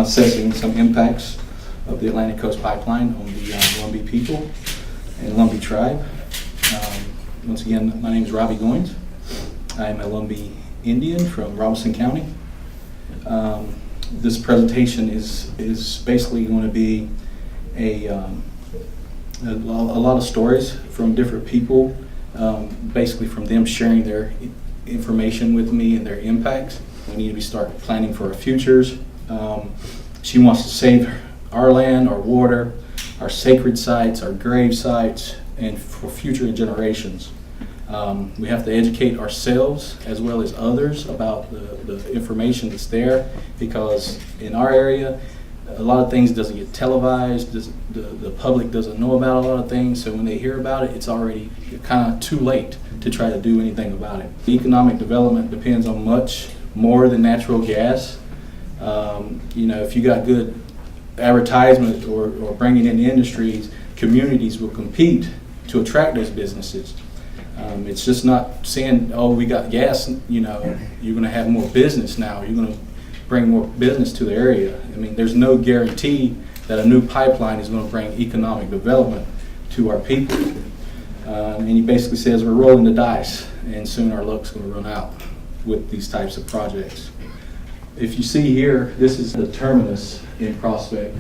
assessing some impacts of the Atlantic Coast Pipeline on the Lumbee people and Lumbee tribe. Once again, my name is Robbie Goins. I am a Lumbee Indian from Robeson County. This presentation is basically going to be a lot of stories from different people, basically from them sharing their information with me and their impacts. We need to start planning for our futures. She wants to save our land, our water, our sacred sites, our grave sites, and for future generations. We have to educate ourselves as well as others about the information that's there, because in our area, a lot of things doesn't get televised. The public doesn't know about a lot of things, so when they hear about it, it's already kind of too late to try to do anything about it. Economic development depends on much more than natural gas. If you got good advertisement or bringing in industries, communities will compete to attract those businesses. It's just not saying, oh, we got gas, you're going to have more business now. You're going to bring more business to the area. I mean, there's no guarantee that a new pipeline is going to bring economic development to our people. And he basically says we're rolling the dice, and soon our luck's going to run out with these types of projects. If you see here, this is the terminus in Prospect.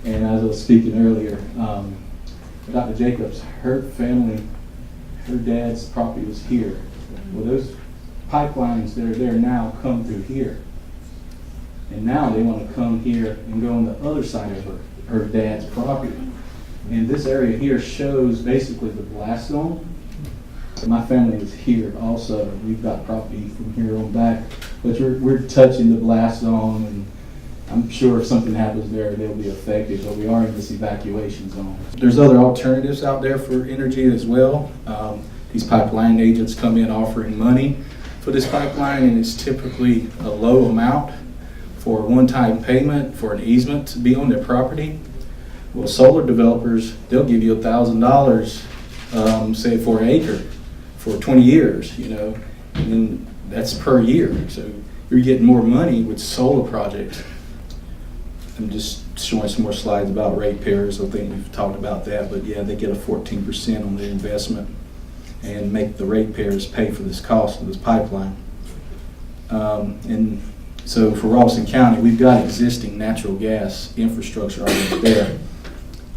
And as I was speaking earlier, Dr. Jacobs, her family, her dad's property was here. Well, those pipelines that are there now come through here. And now they want to come here and go on the other side of her dad's property. And this area here shows basically the blast zone. My family is here also. We've got property from here on back. But we're touching the blast zone, and I'm sure if something happens there, they'll be affected, but we are in this evacuation zone. There's other alternatives out there for energy as well. These pipeline agents come in offering money for this pipeline, and it's typically a low amount for a one-time payment for an easement to be on their property. Well, solar developers, they'll give you $1,000, say for an acre, for 20 years, and then that's per year. So you're getting more money with solar projects. I'm just showing some more slides about ratepayers. I think we've talked about that, but yeah, they get a 14% on their investment and make the ratepayers pay for this cost of this pipeline. And so for Robeson County, we've got existing natural gas infrastructure already there.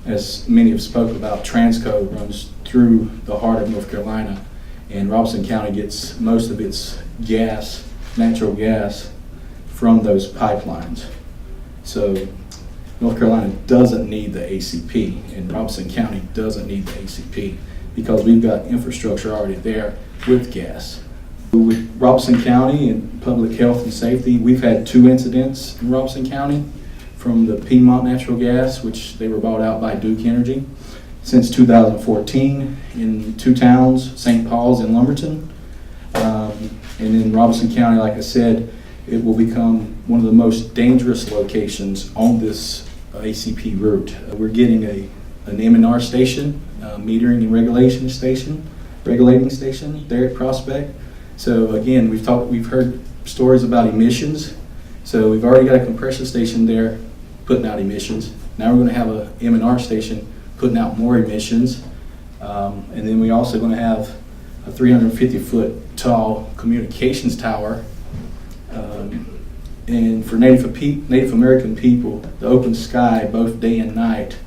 As many have spoken about, Transco runs through the heart of North Carolina, and Robeson County gets most of its gas, natural gas, from those pipelines. So North Carolina doesn't need the ACP, and Robeson County doesn't need the ACP because we've got infrastructure already there with gas. With Robeson County and public health and safety, we've had 2 incidents in Robeson County from the Piedmont Natural Gas, which they were bought out by Duke Energy, since 2014 in 2 towns, St. Paul's and Lumberton. And in Robeson County, like I said, it will become one of the most dangerous locations on this ACP route. We're getting an M&R station, metering and regulating station there at Prospect. So again, we've heard stories about emissions. So we've already got a compression station there putting out emissions. Now we're going to have a M&R station putting out more emissions. And then we're also going to have a 350-foot tall communications tower. And for Native American people, the open sky, both day and night,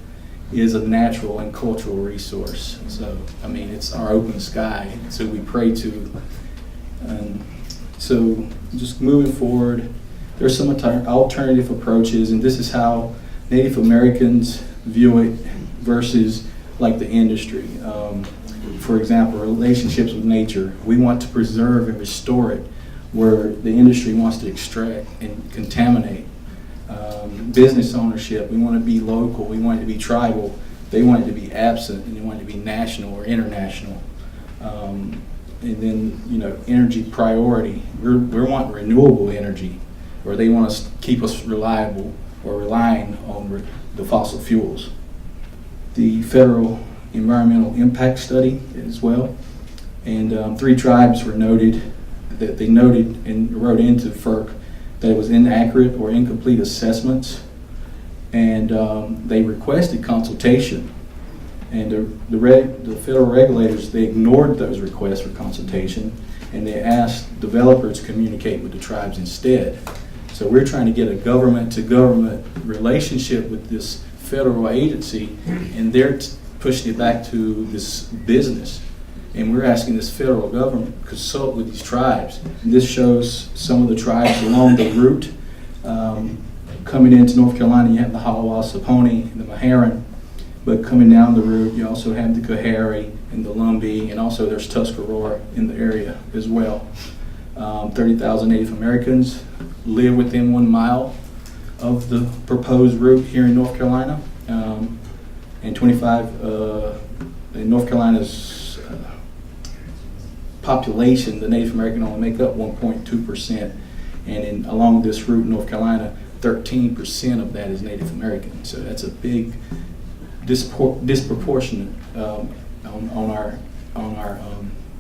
is a natural and cultural resource. So, I mean, it's our open sky, so we pray to. So, just moving forward, there's some alternative approaches, and this is how Native Americans view it versus like the industry. For example, relationships with nature. We want to preserve and restore it, where the industry wants to extract and contaminate. Business ownership, we want to be local, we want it to be tribal. They want it to be absent, and they want it to be national or international. And then, energy priority. We're wanting renewable energy, or they want to keep us reliable or relying on the fossil fuels. The federal environmental impact study as well. And 3 tribes were noted, that they noted and wrote into FERC that it was inaccurate or incomplete assessments and they requested consultation. And the federal regulators, they ignored those requests for consultation, and they asked developers to communicate with the tribes instead. So we're trying to get a government-to-government relationship with this federal agency, and they're pushing it back to this business. And we're asking this federal government to consult with these tribes. And this shows some of the tribes along the route. Coming into North Carolina, you have the Hallowell-Saponi and the Maharan. But coming down the route, you also have the Coharie and the Lumbee, and also there's Tuscarora in the area as well. 30,000 Native Americans live within 1 mile of the proposed route here in North Carolina. And 25, in North Carolina's population, the Native American only make up 1.2%. And along this route in North Carolina, 13% of that is Native American. So that's a big disproportionate on our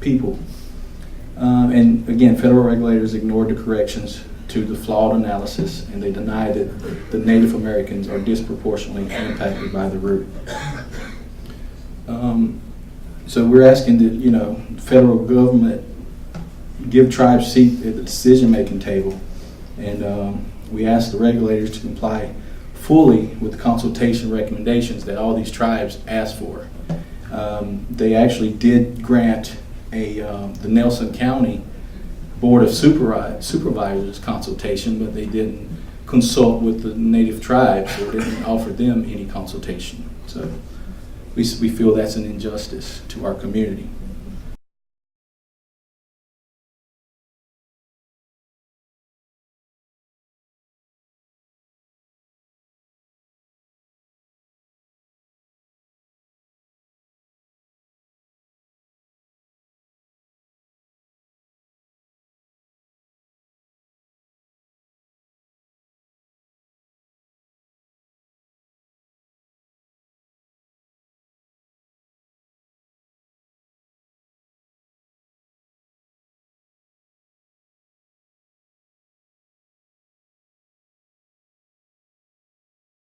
people. And again, federal regulators ignored the corrections to the flawed analysis, and they denied that the Native Americans are disproportionately impacted by the route. So we're asking that, the federal government give tribes a seat at the decision-making table, and we ask the regulators to comply fully with the consultation recommendations that all these tribes asked for. They actually did grant the Nelson County Board of Supervisors consultation, but they didn't consult with the native tribes, or didn't offer them any consultation. So we feel that's an injustice to our community.